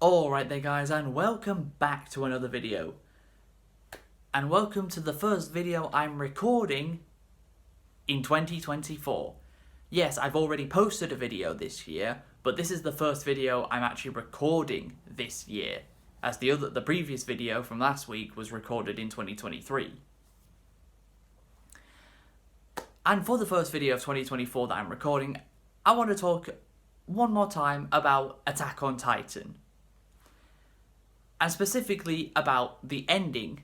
Alright there guys, and welcome back to another video. And welcome to the first video I'm recording in 2024. Yes, I've already posted a video this year, but this is the first video I'm actually recording this year, as the previous video from last week was recorded in 2023. And for the first video of 2024 that I'm recording, I want to talk one more time about Attack on Titan. And specifically about the ending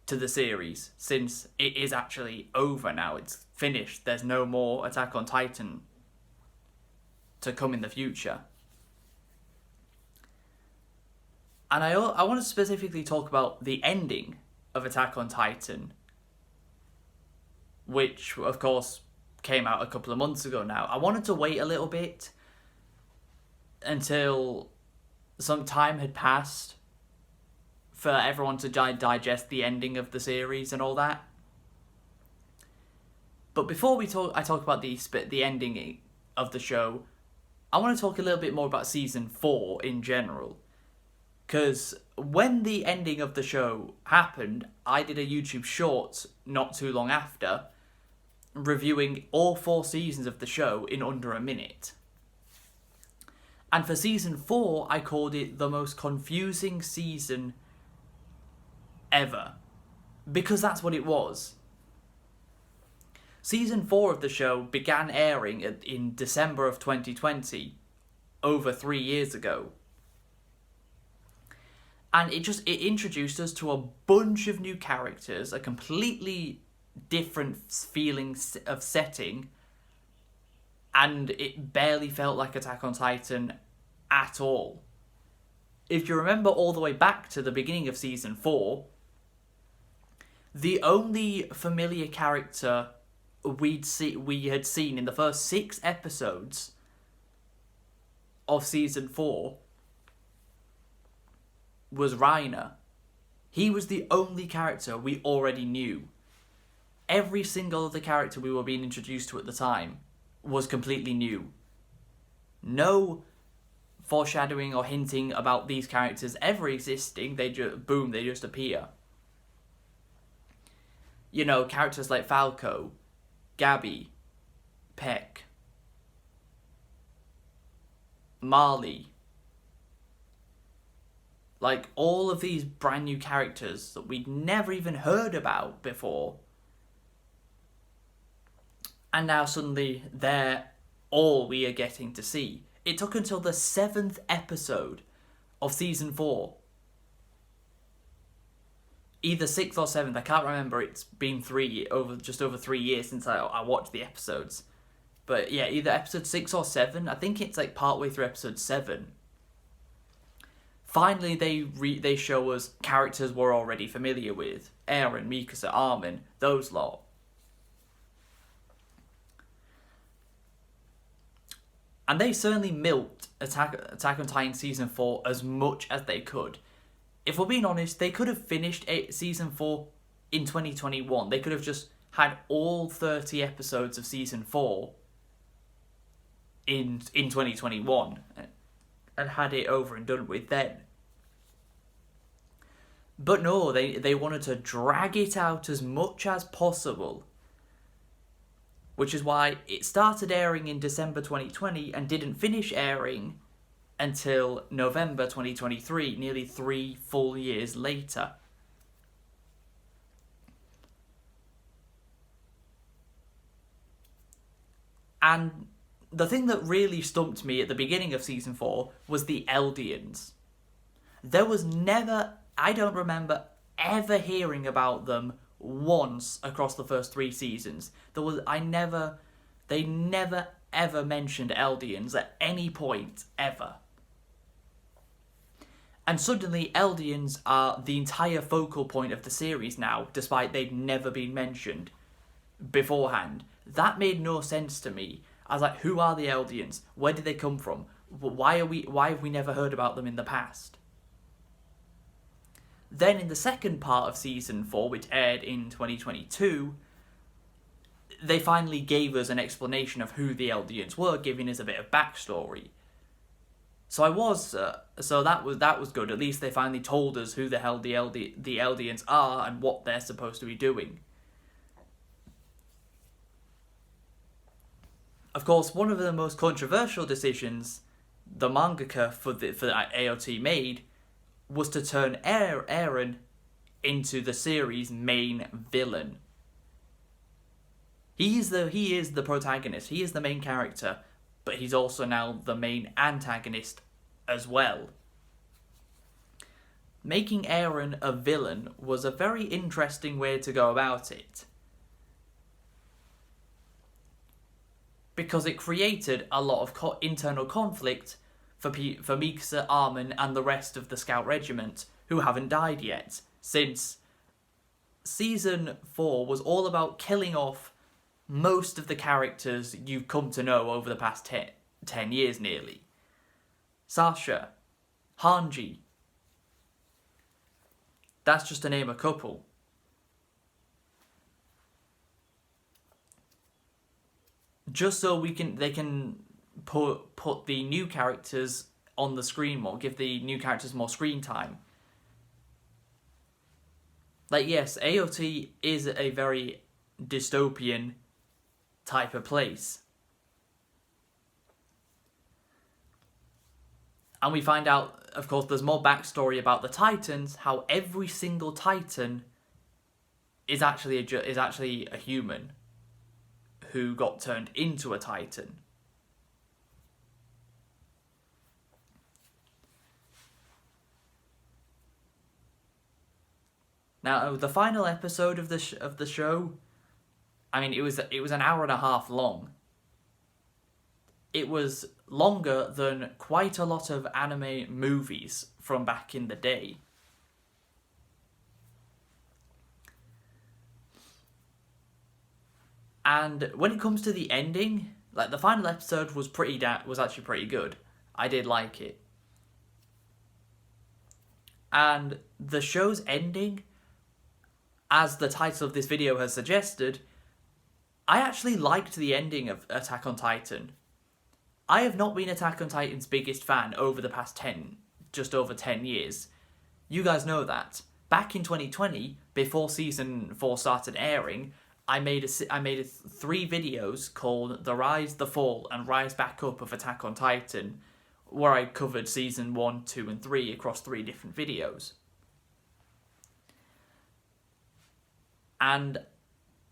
to the series, since it is actually over now, it's finished, there's no more Attack on Titan to come in the future. And I want to specifically talk about the ending of Attack on Titan, which of course came out a couple of months ago now. I wanted to wait a little bit until some time had passed for everyone to digest the ending of the series and all that. But before I talk about the ending of the show, I want to talk a little bit more about Season 4 in general. Because when the ending of the show happened, I did a YouTube short not too long after, reviewing all 4 seasons of the show in under a minute. And for Season 4, I called it the most confusing season ever, because that's what it was. Season 4 of the show began airing in December of 2020, over 3 years ago. And it introduced us to a bunch of new characters, a completely different feeling of setting, and it barely felt like Attack on Titan at all. If you remember all the way back to the beginning of Season 4, the only familiar character we had seen in the first 6 episodes of Season 4 was Reiner. He was the only character we already knew. Every single other character we were being introduced to at the time was completely new. No foreshadowing or hinting about these characters ever existing. They just appear. You know, characters like Falco, Gabby, Peck, Marley. Like, all of these brand new characters that we'd never even heard about before. And now suddenly they're all we are getting to see. It took until the 7th episode of Season 4. Either 6th or 7th, I can't remember. It's been just over 3 years since I watched the episodes. But yeah, either episode 6 or 7. I think it's like partway through episode 7. Finally, they show us characters we're already familiar with. Eren, Mikasa, Armin, those lot. And they certainly milked Attack on Titan Season 4 as much as they could. If we're being honest, they could have finished Season 4 in 2021. They could have just had all 30 episodes of Season 4 in 2021 and had it over and done with then. But no, they wanted to drag it out as much as possible. Which is why it started airing in December 2020 and didn't finish airing until November 2023, nearly 3 full years later. And the thing that really stumped me at the beginning of Season 4 was the Eldians. There was never, I don't remember ever hearing about them once across the first 3 seasons. They never ever mentioned Eldians at any point ever. And suddenly Eldians are the entire focal point of the series now, despite they'd never been mentioned beforehand. That made no sense to me. I was like, who are the Eldians? Where did they come from? Why have we never heard about them in the past? Then in the second part of Season 4, which aired in 2022, they finally gave us an explanation of who the Eldians were, giving us a bit of backstory. So that was good. At least they finally told us who the hell the Eldians are and what they're supposed to be doing. Of course, one of the most controversial decisions the mangaka for AOT made was to turn Eren into the series' main villain. He is the protagonist. He is the main character, but he's also now the main antagonist as well. Making Eren a villain was a very interesting way to go about it, because it created a lot of internal conflict for Mikasa, Armin, and the rest of the Scout Regiment who haven't died yet, since Season 4 was all about killing off most of the characters you've come to know over the past 10 years nearly. Sasha, Hanji, that's just to name a couple. Just so they can put the new characters on the screen more, give the new characters more screen time. Like, yes, AOT is a very dystopian type of place. And we find out, of course, there's more backstory about the Titans, how every single Titan is actually a human who got turned into a Titan. Now, the final episode of the show, I mean, it was an hour and a half long. It was longer than quite a lot of anime movies from back in the day. And when it comes to the ending, like, the final episode was actually pretty good. I did like it. And the show's ending, as the title of this video has suggested, I actually liked the ending of Attack on Titan. I have not been Attack on Titan's biggest fan over the past just over 10 years. You guys know that. Back in 2020, before Season 4 started airing, I made 3 videos called The Rise, The Fall, and Rise Back Up of Attack on Titan, where I covered Season 1, 2, and 3 across 3 different videos. And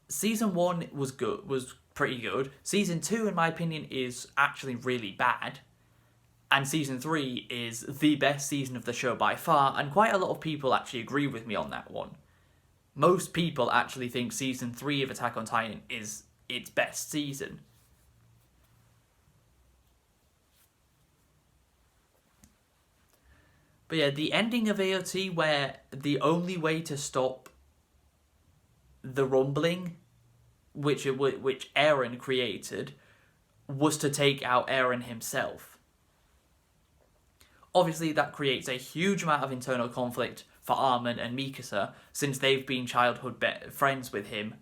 Season 1 was pretty good. Season 2, in my opinion, is actually really bad. And Season 3 is the best season of the show by far, and quite a lot of people actually agree with me on that one. Most people actually think Season 3 of Attack on Titan is its best season. But yeah, the ending of AOT, where the only way to stop the rumbling, which Eren created, was to take out Eren himself. Obviously, that creates a huge amount of internal conflict for Armin and Mikasa, since they've been childhood friends with him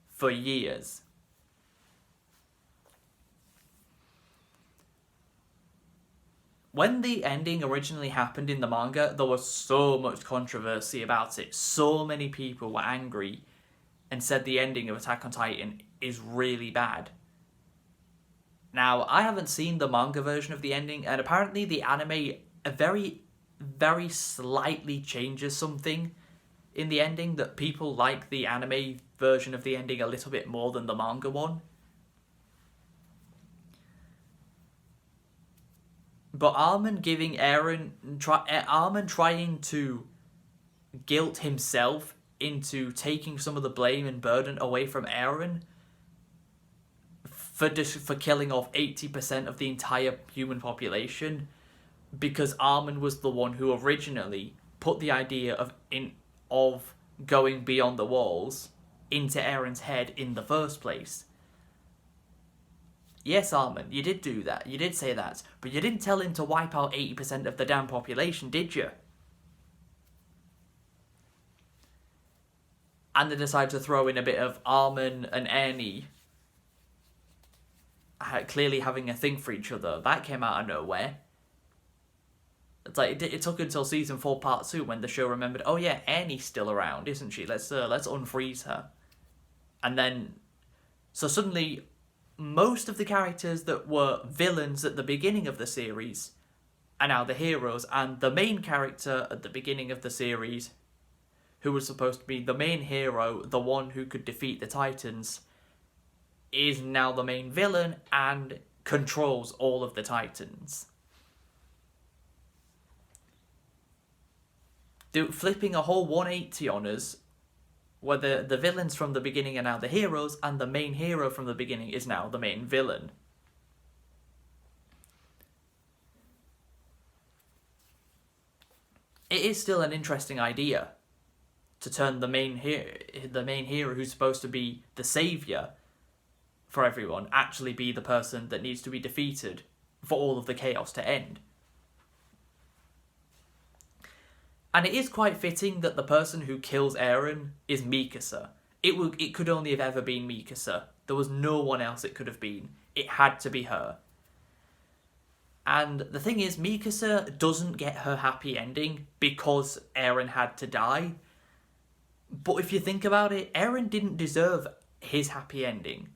for years. When the ending originally happened in the manga, there was so much controversy about it. So many people were angry and said the ending of Attack on Titan is really bad. Now, I haven't seen the manga version of the ending, and apparently the anime very, very slightly changes something in the ending, that people like the anime version of the ending a little bit more than the manga one. But Armin trying to guilt himself into taking some of the blame and burden away from Eren for killing off 80% of the entire human population, because Armin was the one who originally put the idea of going beyond the walls into Eren's head in the first place. Yes, Armin, you did do that. You did say that. But you didn't tell him to wipe out 80% of the damn population, did you? And they decided to throw in a bit of Armin and Ernie clearly having a thing for each other. That came out of nowhere. It's like it took until season 4, part 2, when the show remembered, oh yeah, Annie's still around, isn't she? Let's unfreeze her, and then so suddenly, most of the characters that were villains at the beginning of the series are now the heroes, and the main character at the beginning of the series, who was supposed to be the main hero, the one who could defeat the Titans, is now the main villain and controls all of the Titans. Flipping a whole 180 on us, where the villains from the beginning are now the heroes, and the main hero from the beginning is now the main villain. It is still an interesting idea to turn the main hero who's supposed to be the saviour for everyone actually be the person that needs to be defeated for all of the chaos to end. And it is quite fitting that the person who kills Eren is Mikasa. It could only have ever been Mikasa. There was no one else it could have been. It had to be her. And the thing is, Mikasa doesn't get her happy ending because Eren had to die. But if you think about it, Eren didn't deserve his happy ending.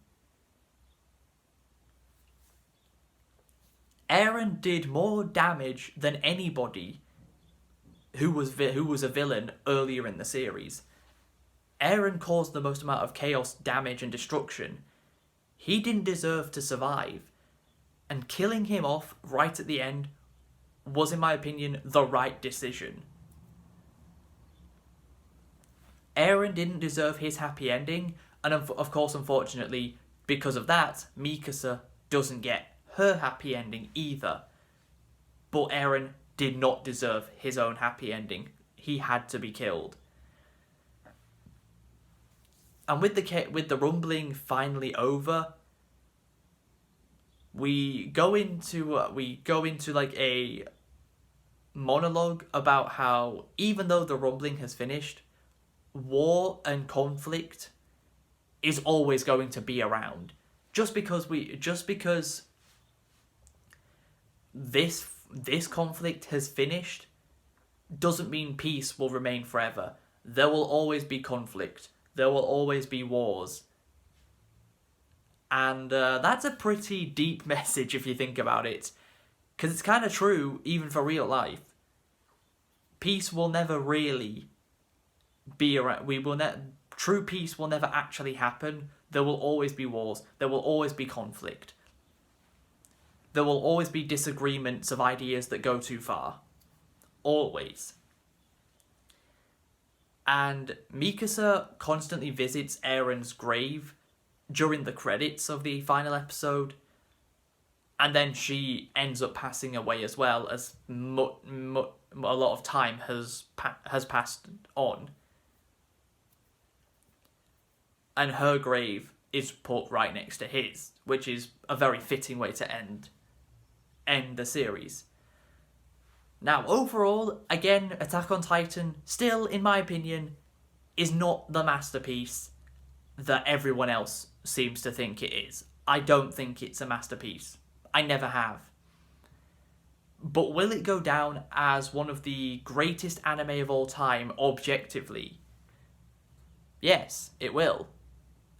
Eren did more damage than anybody who was a villain earlier in the series. Eren caused the most amount of chaos, damage, and destruction. He didn't deserve to survive. And killing him off right at the end was, in my opinion, the right decision. Eren didn't deserve his happy ending, and of course, unfortunately, because of that, Mikasa doesn't get her happy ending either. But Eren did not deserve his own happy ending. He had to be killed. And with the rumbling finally over, we go into like a monologue about how even though the rumbling has finished, war and conflict is always going to be around. Just because this conflict has finished doesn't mean peace will remain forever. There will always be conflict. There will always be wars. And that's a pretty deep message if you think about it. Because it's kind of true, even for real life. Peace will never really be around. True peace will never actually happen. There will always be wars. There will always be conflict. There will always be disagreements of ideas that go too far. Always. And Mikasa constantly visits Eren's grave during the credits of the final episode. And then she ends up passing away as well, as a lot of time has passed on. And her grave is put right next to his, which is a very fitting way to end the series. Now, overall, again, Attack on Titan, still, in my opinion, is not the masterpiece that everyone else seems to think it is. I don't think it's a masterpiece. I never have. But will it go down as one of the greatest anime of all time, objectively? Yes, it will.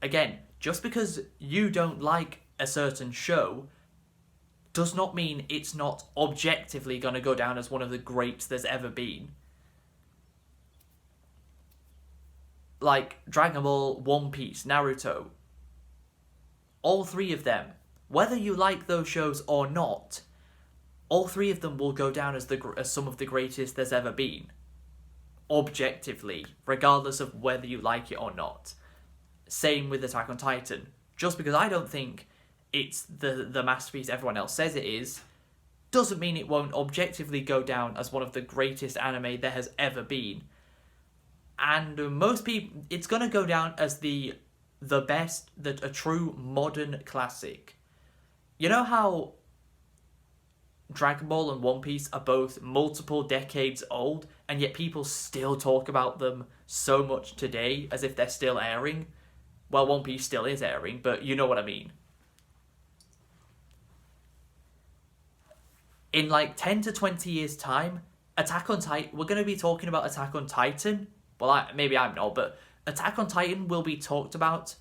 Again, just because you don't like a certain show does not mean it's not objectively going to go down as one of the greats there's ever been. Like Dragon Ball, One Piece, Naruto. All three of them, whether you like those shows or not, all three of them will go down as some of the greatest there's ever been. Objectively, regardless of whether you like it or not. Same with Attack on Titan. Just because I don't think it's the masterpiece everyone else says it is, doesn't mean it won't objectively go down as one of the greatest anime there has ever been. And most people, it's going to go down as the best, a true modern classic. You know how Dragon Ball and One Piece are both multiple decades old, and yet people still talk about them so much today as if they're still airing? Well, One Piece still is airing, but you know what I mean. in like 10 to 20 years' time, Attack on Titan, we're going to be talking about Attack on Titan. Well, maybe I'm not, but Attack on Titan will be talked about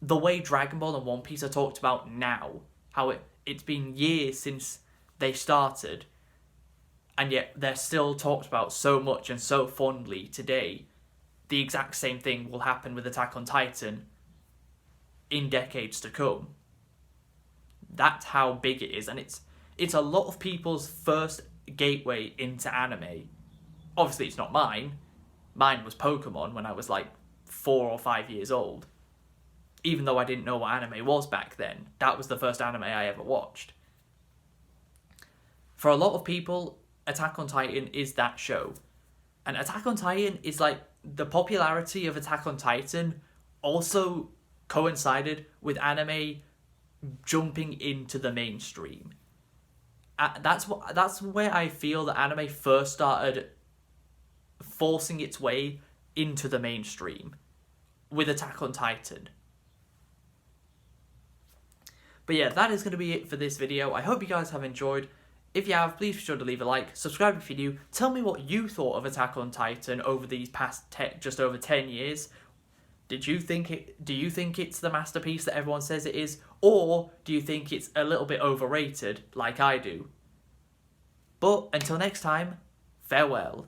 the way Dragon Ball and One Piece are talked about now. How it's been years since they started, and yet they're still talked about so much and so fondly today. The exact same thing will happen with Attack on Titan in decades to come. That's how big it is, and it's a lot of people's first gateway into anime. Obviously, it's not mine. Mine was Pokemon when I was like 4 or 5 years old. Even though I didn't know what anime was back then, that was the first anime I ever watched. For a lot of people, Attack on Titan is that show. And Attack on Titan is like, the popularity of Attack on Titan also coincided with anime jumping into the mainstream. That's where I feel that anime first started forcing its way into the mainstream, with Attack on Titan. But yeah, that is going to be it for this video. I hope you guys have enjoyed. If you have, please be sure to leave a like, subscribe if you're new, tell me what you thought of Attack on Titan over these past just over 10 years. Do you think it's the masterpiece that everyone says it is, or do you think it's a little bit overrated like I do? But until next time, farewell.